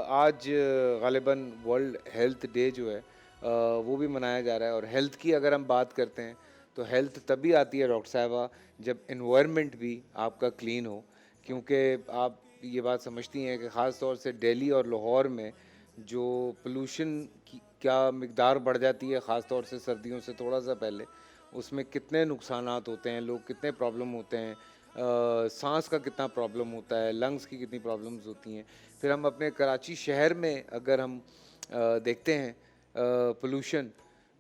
आज ग़ालिबन world health day जो है वो भी मनाया जा रहा है। और हेल्थ की अगर हम बात करते हैं तो हेल्थ तभी आती है डॉक्टर साहबा जब एनवायरनमेंट भी आपका क्लीन हो। क्योंकि आप ये बात समझती हैं कि ख़ास तौर से दिल्ली और लाहौर में जो पोल्यूशन की क्या मिकदार बढ़ जाती है, ख़ास तौर से सर्दियों से थोड़ा सा पहले, उसमें कितने नुकसानात होते हैं, लोग कितने प्रॉब्लम होते हैं, सांस का कितना प्रॉब्लम होता है, लंग्स की कितनी प्रॉब्लम्स होती हैं। फिर हम अपने कराची शहर में अगर हम देखते हैं पोल्यूशन,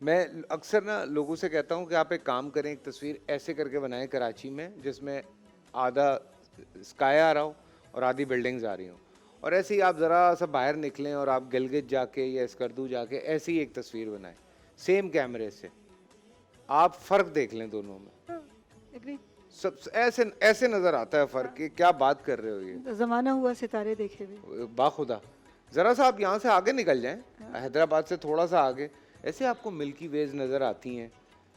मैं अक्सर ना लोगों से कहता हूँ कि आप एक काम करें, एक तस्वीर ऐसे करके बनाएं कराची में जिसमें आधा स्काई आ रहा हो और आधी बिल्डिंग्स आ रही हों, और ऐसे ही आप ज़रा सा बाहर निकलें और आप गिलगित जाके या स्कर्दू जाके ऐसी ही एक तस्वीर बनाएं सेम कैमरे से, आप फ़र्क देख लें दोनों में। एग्री। सब ऐसे ऐसे नज़र आता है फ़र्क कि क्या बात कर रहे हो ये। ज़माना हुआ सितारे देखे हुए। बाखुदा ज़रा सा आप यहाँ से आगे निकल जाएं, हैदराबाद से थोड़ा सा आगे, ऐसे आपको मिल्की वेज नज़र आती हैं,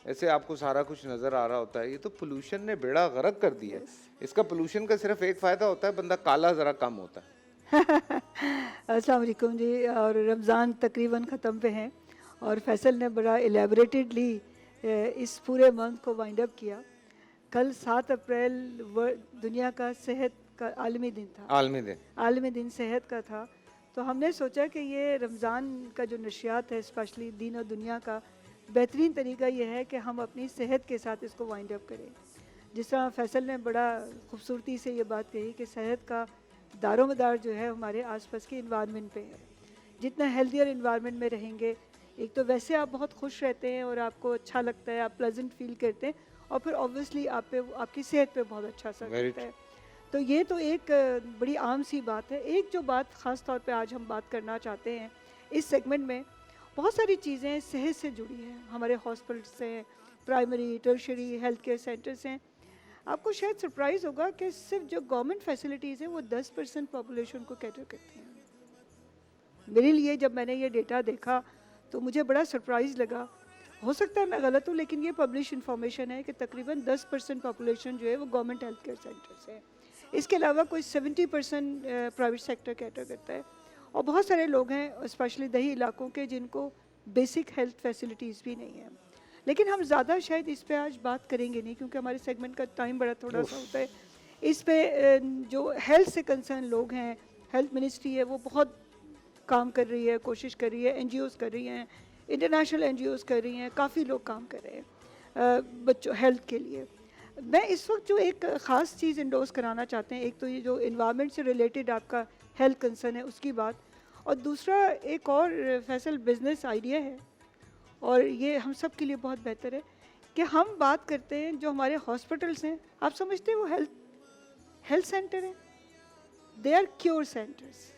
ऐसे आपको सारा कुछ नज़र आ रहा होता है। ये तो पोल्यूशन ने बेड़ा गर्क कर दिया है। इसका पोल्यूशन का सिर्फ एक फ़ायदा होता है, बंदा काला ज़रा कम होता है। अस्सलाम वालेकुम जी। और रमज़ान तकरीबन ख़त्म पे हैं और फैसल ने बड़ा एलेबरेटेडली इस पूरे मंथ को वाइंड अप किया। कल 7 अप्रैल दुनिया का सेहत का आलमी दिन था। आलमी दिन सेहत का था। तो हमने सोचा कि ये रमज़ान का जो नशियात है, स्पेशली दीन और दुनिया का, बेहतरीन तरीका ये है कि हम अपनी सेहत के साथ इसको वाइंड अप करें। जिस तरह फैसल ने बड़ा खूबसूरती से ये बात कही कि सेहत का दारोमदार जो है हमारे आसपास के इन्वायरमेंट पे है। जितना हेल्दियर इन्वायरमेंट में रहेंगे, एक तो वैसे आप बहुत खुश रहते हैं और आपको अच्छा लगता है, आप प्लेजेंट फील करते हैं, और फिर ऑब्वियसली आप पे आपकी सेहत पे बहुत अच्छा असर करता है। तो ये तो एक बड़ी आम सी बात है। एक जो बात ख़ास तौर पे आज हम बात करना चाहते हैं इस सेगमेंट में, बहुत सारी चीज़ें सेहत से जुड़ी हैं। हमारे हॉस्पिटल्स हैं, primary tertiary health care centres हैं। आपको शायद सरप्राइज़ होगा कि सिर्फ जो गवर्नमेंट फैसिलिटीज़ हैं वो 10% पॉपुलेशन को कैटर करती हैं। मेरे लिए जब मैंने ये डेटा देखा तो मुझे बड़ा सरप्राइज़ लगा। हो सकता है मैं गलत हूँ, लेकिन ये पब्लिश इन्फॉर्मेशन है कि तकरीबन 10% पॉपुलेशन जो है वो गवर्नमेंट हेल्थ केयर सेंटर्स है। इसके अलावा कोई 70% प्राइवेट सेक्टर कैटर करता है। और बहुत सारे लोग हैं स्पेशली दही इलाकों के जिनको बेसिक हेल्थ फैसिलिटीज़ भी नहीं है। लेकिन हम ज़्यादा शायद इस पे आज बात करेंगे नहीं, क्योंकि हमारे सेगमेंट का टाइम बड़ा थोड़ा सा होता है। इस पे जो हेल्थ से कंसर्न लोग हैं, हेल्थ मिनिस्ट्री है, वो बहुत काम कर रही है, कोशिश कर रही है, NGOs कर रही हैं, इंटरनेशनल NGOs कर रही हैं, काफ़ी लोग काम कर रहे हैं बच्चों हेल्थ के लिए। मैं इस वक्त जो एक ख़ास चीज़ इंडोर्स कराना चाहते हैं, एक तो ये जो इन्वायरमेंट से रिलेटेड आपका हेल्थ कंसर्न है उसकी बात, और दूसरा एक और फैसल बिजनेस आइडिया है, और ये हम सब के लिए बहुत बेहतर है कि हम बात करते हैं जो हमारे हॉस्पिटल्स हैं। आप समझते हैं वो हेल्थ सेंटर हैं, दे आर क्योर सेंटर्स।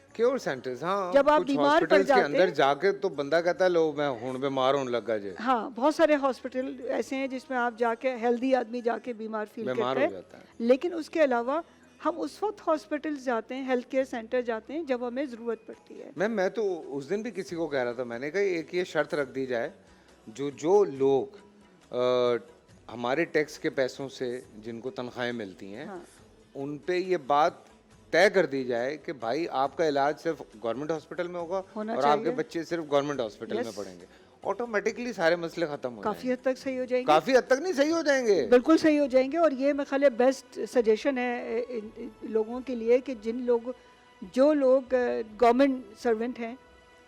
हाँ, जब आप कुछ बीमार पड़ हॉस्पिटल्स के जाते अंदर हैं, जाके तो बंदा कहता है लो मैं हूँ बीमार होने लगा जे, हाँ, बहुत सारे हॉस्पिटल ऐसे हैं जिसमें आप जाके हेल्दी आदमी जाके बीमार फील बीमार करता हो है। जाता है। लेकिन उसके अलावा हम उस वक्त हॉस्पिटल्स जाते हैं, हेल्थ केयर सेंटर जाते हैं जब हमें ज़रूरत पड़ती है। मैं तो उस दिन भी किसी को कह रहा था, मैंने कहा एक ये शर्त रख दी जाए, जो लोग हमारे टैक्स के पैसों से जिनको तनख्वाहें मिलती हैं, हाँ, उन पे ये बात तय कर दी जाए कि भाई आपका इलाज सिर्फ गवर्नमेंट हॉस्पिटल में होगा होना और आपके चाहिए। बच्चे सिर्फ गवर्नमेंट हॉस्पिटल में यस, पढ़ेंगे। ऑटोमेटिकली सारे मसले खत्म हो काफ़ी जाएंगे। हद तक सही हो जाएंगे। काफी हद तक नहीं सही हो जाएंगे, बिल्कुल सही हो जाएंगे। और ये मैं खाली बेस्ट सजेशन है लोगों के लिए कि जो लोग गवर्नमेंट सर्वेंट हैं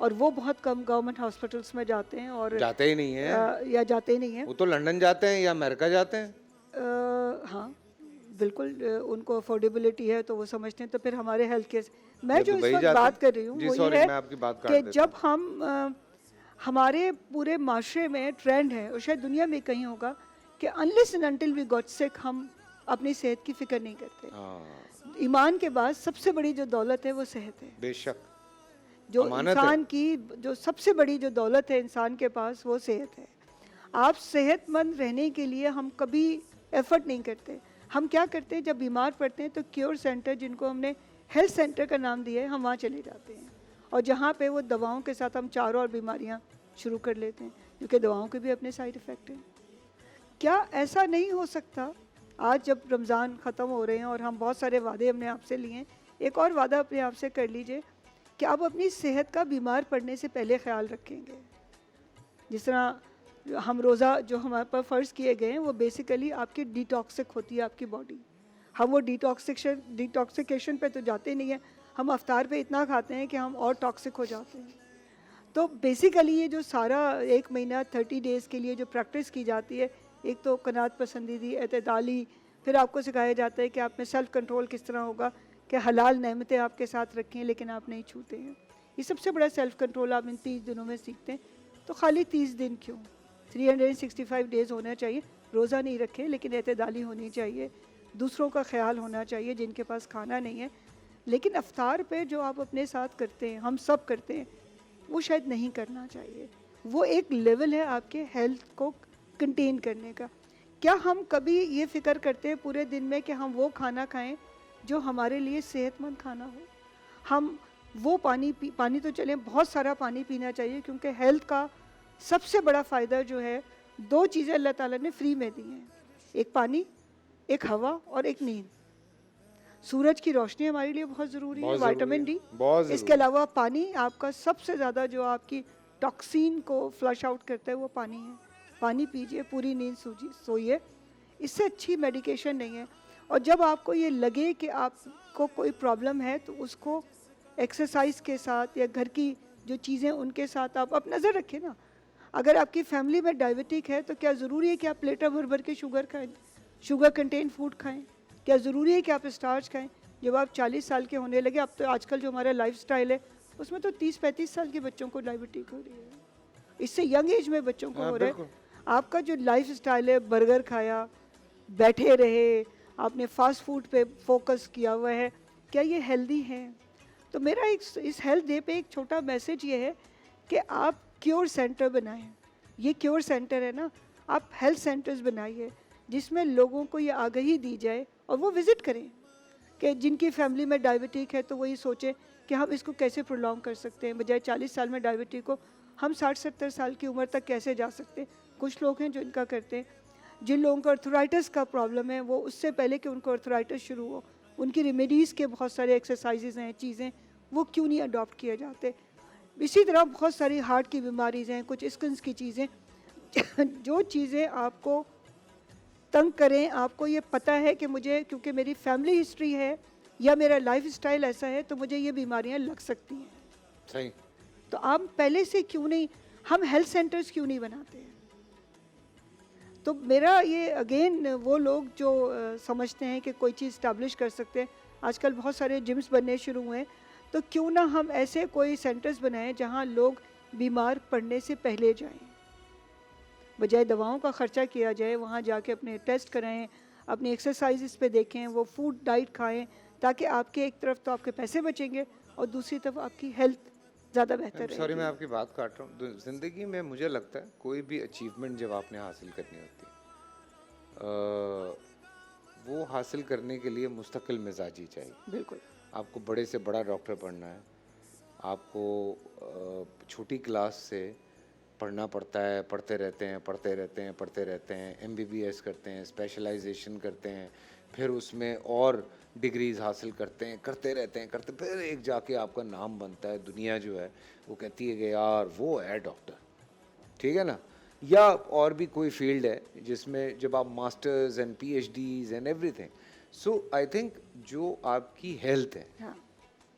और वो बहुत कम गवर्नमेंट हॉस्पिटल्स में जाते हैं, और जाते ही नहीं है। या जाते ही नहीं हैं। वो तो लंदन जाते हैं या अमेरिका जाते हैं। हाँ, बिल्कुल उनको अफोर्डेबिलिटी है तो वो समझते हैं। तो फिर हमारे हेल्थ केयर, मैं या जो इस दुबई वक्त जाते बात हैं। कर रही हूँ जी वो सॉरी, ये है मैं आपकी बात काट कि देता जब हूँ। हम हमारे पूरे माशरे में ट्रेंड है, और शायद दुनिया में कहीं होगा, कि unless and until we got sick हम अपनी सेहत की फिक्र नहीं करते। हाँ, ईमान के बाद सबसे बड़ी जो दौलत है वो सेहत है। बेशक जो अमानत है। इंसान की जो सबसे बड़ी जो दौलत है इंसान के पास, वो सेहत है। आप सेहतमंद रहने के लिए हम कभी एफर्ट नहीं करते। हम क्या करते हैं, जब बीमार पड़ते हैं तो क्योर सेंटर, जिनको हमने हेल्थ सेंटर का नाम दिया है, हम वहाँ चले जाते हैं, और जहाँ पे वो दवाओं के साथ हम 4 और बीमारियाँ शुरू कर लेते हैं, क्योंकि दवाओं के भी अपने साइड इफ़ेक्ट हैं। क्या ऐसा नहीं हो सकता, आज जब रमज़ान ख़त्म हो रहे हैं और हम बहुत सारे वादे हमने आपसे लिए हैं, एक और वादा अपने आप से कर लीजिए कि आप अपनी सेहत का बीमार पड़ने से पहले ख्याल रखेंगे। जिस तरह हम रोज़ा जो हमारे पर फ़र्ज़ किए गए हैं वो बेसिकली आपकी डिटॉक्सिक होती है आपकी बॉडी। हम वो डिटॉक्सिकेशन पे तो जाते नहीं हैं, हम अफ्तार पे इतना खाते हैं कि हम और टॉक्सिक हो जाते हैं। तो बेसिकली ये जो सारा 1 महीना 30 डेज़ के लिए जो प्रैक्टिस की जाती है, एक तो कनात पसंदीदी, एतदाली, फिर आपको सिखाया जाता है कि आप में सेल्फ़ कंट्रोल किस तरह होगा कि हलाल नेमतें आपके साथ रखें लेकिन आप नहीं छूते हैं। ये सबसे बड़ा सेल्फ़ कंट्रोल आप इन 30 दिनों में सीखते हैं। तो खाली 30 दिन क्यों, 365 डेज़ होना चाहिए। रोज़ा नहीं रखें लेकिन एतदाली होनी चाहिए, दूसरों का ख्याल होना चाहिए जिनके पास खाना नहीं है। लेकिन अफ्तार पे जो आप अपने साथ करते हैं, हम सब करते हैं, वो शायद नहीं करना चाहिए। वो एक लेवल है आपके हेल्थ को कंटेन करने का। क्या हम कभी ये फ़िक्र करते हैं पूरे दिन में कि हम वो खाना खाएं जो हमारे लिए सेहतमंद खाना हो? हम वो पानी तो चलें, बहुत सारा पानी पीना चाहिए क्योंकि हेल्थ का सबसे बड़ा फ़ायदा जो है, 2 चीज़ें अल्लाह ताला ने फ्री में दी हैं, एक पानी, एक हवा और एक नींद। सूरज की रोशनी हमारे लिए बहुत ज़रूरी है, बहुत ज़रूरी विटामिन है, डी। बहुत इसके ज़रूरी है। अलावा पानी आपका सबसे ज़्यादा जो आपकी टॉक्सिन को फ्लश आउट करता है वो पानी है। पानी पीजिए, पूरी नींद सोइए, इससे अच्छी मेडिकेशन नहीं है। और जब आपको ये लगे कि आपको कोई प्रॉब्लम है तो उसको एक्सरसाइज के साथ या घर की जो चीज़ें उनके साथ आप नज़र रखें ना। अगर आपकी फैमिली में डायबिटिक है तो क्या ज़रूरी है कि आप प्लेटर भर भर के शुगर खाएं, शुगर कंटेन फूड खाएं? क्या ज़रूरी है कि आप स्टार्च खाएं? जब आप 40 साल के होने लगे, अब तो आजकल जो हमारा लाइफस्टाइल है उसमें तो 30-35 साल के बच्चों को डायबिटिक हो रही है, इससे यंग एज में बच्चों को हाँ, हो रहा बिल्कुल। है। आपका जो लाइफस्टाइल है, बर्गर खाया, बैठे रहे, आपने फास्ट फूड पे फोकस किया हुआ है, क्या ये हेल्दी है? तो मेरा एक इस हेल्थ डे पे एक छोटा मैसेज ये है कि आप क्योर सेंटर बनाएं। ये क्योर सेंटर है ना, आप हेल्थ सेंटर्स बनाइए जिसमें लोगों को ये आगाही दी जाए और वो विज़िट करें कि जिनकी फैमिली में डायबिटिक है तो वो ये सोचें कि हम इसको कैसे प्रोलॉन्ग कर सकते हैं। बजाय 40 साल में डायबिटिक को हम 60-70 साल की उम्र तक कैसे जा सकते हैं। कुछ लोग हैं जो इनका करते हैं। जिन लोगों को अर्थराइटिस का प्रॉब्लम है वो उससे पहले कि उनको अर्थराइटिस शुरू हो, उनकी रेमेडीज़ के बहुत सारे एक्सरसाइजेज हैं, चीज़ें, वो क्यों नहीं अडॉप्ट किए जाते। इसी तरह बहुत सारी हार्ट की बीमारीज़ हैं, कुछ स्किन्स की चीज़ें जो चीज़ें आपको तंग करें, आपको ये पता है कि मुझे क्योंकि मेरी फैमिली हिस्ट्री है या मेरा लाइफस्टाइल ऐसा है तो मुझे ये बीमारियां लग सकती हैं। सही। तो आप पहले से क्यों नहीं, हम हेल्थ सेंटर्स क्यों नहीं बनाते हैं? तो मेरा ये अगेन वो लोग जो समझते हैं कि कोई चीज़ इस्टेब्लिश कर सकते हैं, आजकल बहुत सारे जिम्स बनने शुरू हुए हैं, तो क्यों ना हम ऐसे कोई सेंटर्स बनाएं जहां लोग बीमार पड़ने से पहले जाएं, बजाय दवाओं का ख़र्चा किया जाए, वहाँ जाके अपने टेस्ट कराएं, अपनी एक्सरसाइजेस पे देखें, वो फूड डाइट खाएं, ताकि आपके एक तरफ तो आपके पैसे बचेंगे और दूसरी तरफ आपकी हेल्थ ज़्यादा बेहतर सॉरी, मैं रहेगी। आपकी बात काट रहा हूँ। ज़िंदगी में मुझे लगता है कोई भी अचीवमेंट जब आपने हासिल करनी होती है, वो हासिल करने के लिए मुस्तकिल मिजाजी चाहिए। बिल्कुल। आपको बड़े से बड़ा डॉक्टर बनना है, आपको छोटी क्लास से पढ़ना पड़ता है, पढ़ते रहते हैं, पढ़ते रहते हैं, पढ़ते रहते हैं, एमबीबीएस करते हैं, स्पेशलाइजेशन करते हैं, फिर उसमें और डिग्रीज हासिल करते हैं, करते रहते हैं, करते, फिर एक जाके आपका नाम बनता है। दुनिया जो है वो कहती है कि यार वो है डॉक्टर, ठीक है ना। या और भी कोई फील्ड है जिसमें जब आप masters and PhDs and everything, so I think जो आपकी हेल्थ है हाँ,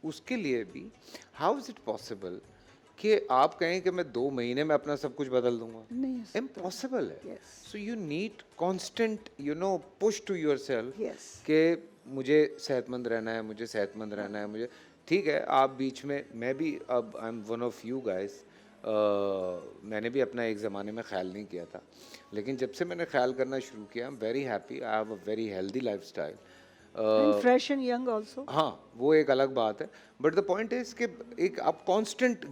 उसके लिए भी हाउ इज़ इट पॉसिबल कि आप कहें कि मैं 2 महीने में अपना सब कुछ बदल दूंगा? नहीं हो सकता। इम्पॉसिबल है। Yes, so you need constant push to yourself yes, कि मुझे सेहतमंद रहना है, मुझे सेहतमंद रहना है, मुझे, ठीक है। आप बीच में, मैं भी, अब I am one of you guys, मैंने भी अपना एक ज़माने में ख्याल नहीं किया था, लेकिन जब से मैंने ख्याल करना शुरू किया, I am very happy, I have a very healthy life style. And fresh and young also. हाँ, वो एक अलग बात है, बट द पॉइंट इज कि एक आप कांस्टेंट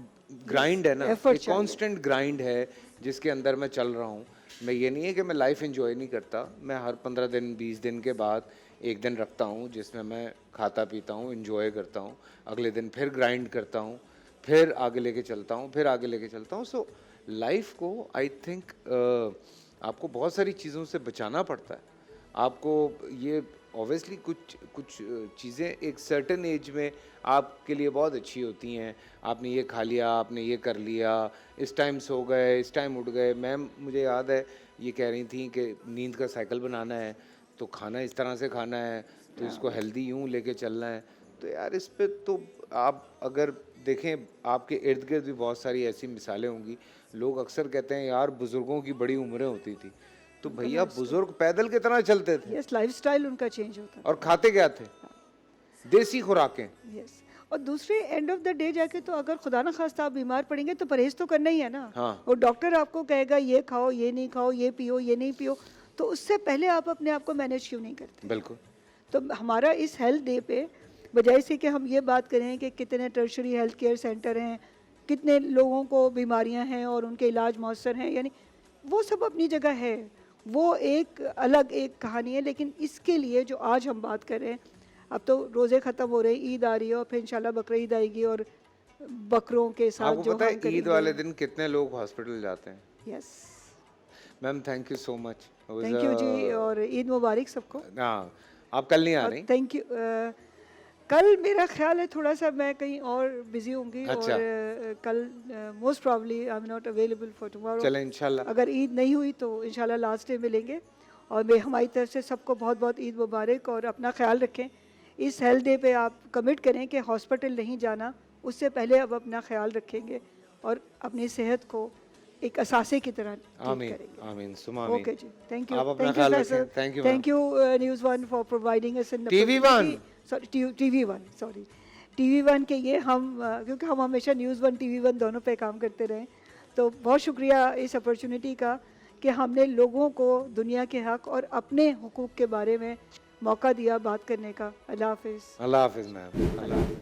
ग्राइंड है ना, एफर्ट एक चाहिए। कांस्टेंट ग्राइंड है जिसके अंदर मैं चल रहा हूँ। मैं ये नहीं है कि मैं लाइफ एंजॉय नहीं करता, मैं हर 15 दिन 20 दिन के बाद एक दिन रखता हूँ जिसमें मैं खाता पीता हूँ, एंजॉय करता हूँ, अगले दिन फिर ग्राइंड करता हूँ, फिर आगे लेके चलता हूँ, फिर आगे लेके चलता हूँ। सो लाइफ को आई थिंक आपको बहुत सारी चीज़ों से बचाना पड़ता है। आपको ये ऑब्वियसली कुछ कुछ चीज़ें एक सर्टेन एज में आपके लिए बहुत अच्छी होती हैं। आपने ये खा लिया, आपने ये कर लिया, इस टाइम सो गए, इस टाइम उठ गए। मैम मुझे याद है ये कह रही थी कि नींद का साइकिल बनाना है, तो खाना इस तरह से खाना है, तो इसको हेल्दी यूँ लेके चलना है। तो यार इस पे तो आप अगर देखें, आपके इर्द गिर्द भी बहुत सारी ऐसी मिसालें होंगी। लोग अक्सर कहते हैं यार बुज़ुर्गों की बड़ी उम्रें होती थी, तो भैया बुज़ुर्ग पैदल कितना चलते थे यस, लाइफस्टाइल उनका चेंज होता और खाते क्या थे? देसी खुराकें। है। यस, और दूसरे एंड ऑफ द डे जाके तो अगर खुदा ना खास्ता आप बीमार पड़ेंगे तो परहेज तो करना ही है ना। हाँ। और डॉक्टर आपको कहेगा ये खाओ, ये नहीं खाओ, ये पियो, ये नहीं पियो, तो उससे पहले आप अपने आप को मैनेज क्यों नहीं करते? बिल्कुल। तो हमारा इस हेल्थ डे पे बजाय से कि हम ये बात करें कि कितने टर्शरी हेल्थ केयर सेंटर हैं, कितने लोगों को बीमारियां हैं और उनके इलाज मौसर हैं, यानी वो सब अपनी जगह है, वो एक अलग एक कहानी है। लेकिन इसके लिए जो आज हम बात कर रहे हैं, अब तो रोज़े ख़त्म हो रहे हैं, ईद आ रही है और फिर इंशाल्लाह बकरीद आएगी और बकरों के साथ आपको जो पता हम है ईद करेंगे। वाले दिन कितने लोग हॉस्पिटल जाते हैं? Yes, ma'am thank you so much. Thank you जी, और ईद मुबारक सबको। हाँ, आप कल नहीं आ और रही? Thank you. कल मेरा ख्याल है थोड़ा सा मैं कहीं और बिजी होंगी, अच्छा। और कल most probably I am not available for tomorrow. चलें इंशाल्लाह। अगर ईद नहीं हुई तो इंशाल्लाह लास्ट डे मिलेंगे। और मैं हमारी तरफ से सबको बहुत बहुत ईद मुबारक, और अपना ख्याल रखें। इस हेल्थ डे पे आप कमिट करें कि हॉस्पिटल नहीं जाना, उससे पहले अब अपना ख्याल रखेंगे और अपनी सेहत को एक असासे की तरह ट्रीट आमीन, करेंगे। आमीन, सुमा आमीन। ओके जी, थैंक यू। आप अपना थैंक यू ख्याल फैसल, रखें। Thank you thank you news one for providing us in TV1? Sorry TV1, sorry TV1 के ये हम क्योंकि हम हमेशा न्यूज़ वन TV1 दोनों पे काम करते रहे, तो बहुत शुक्रिया इस अपॉर्चुनिटी का कि हमने लोगों को दुनिया के हक और अपने हुकूक के बारे में मौका दिया बात करने का। अल्लाह हाफिज़। अल्लाह हाफिज़ मैम। अल्लाह हाफिज़।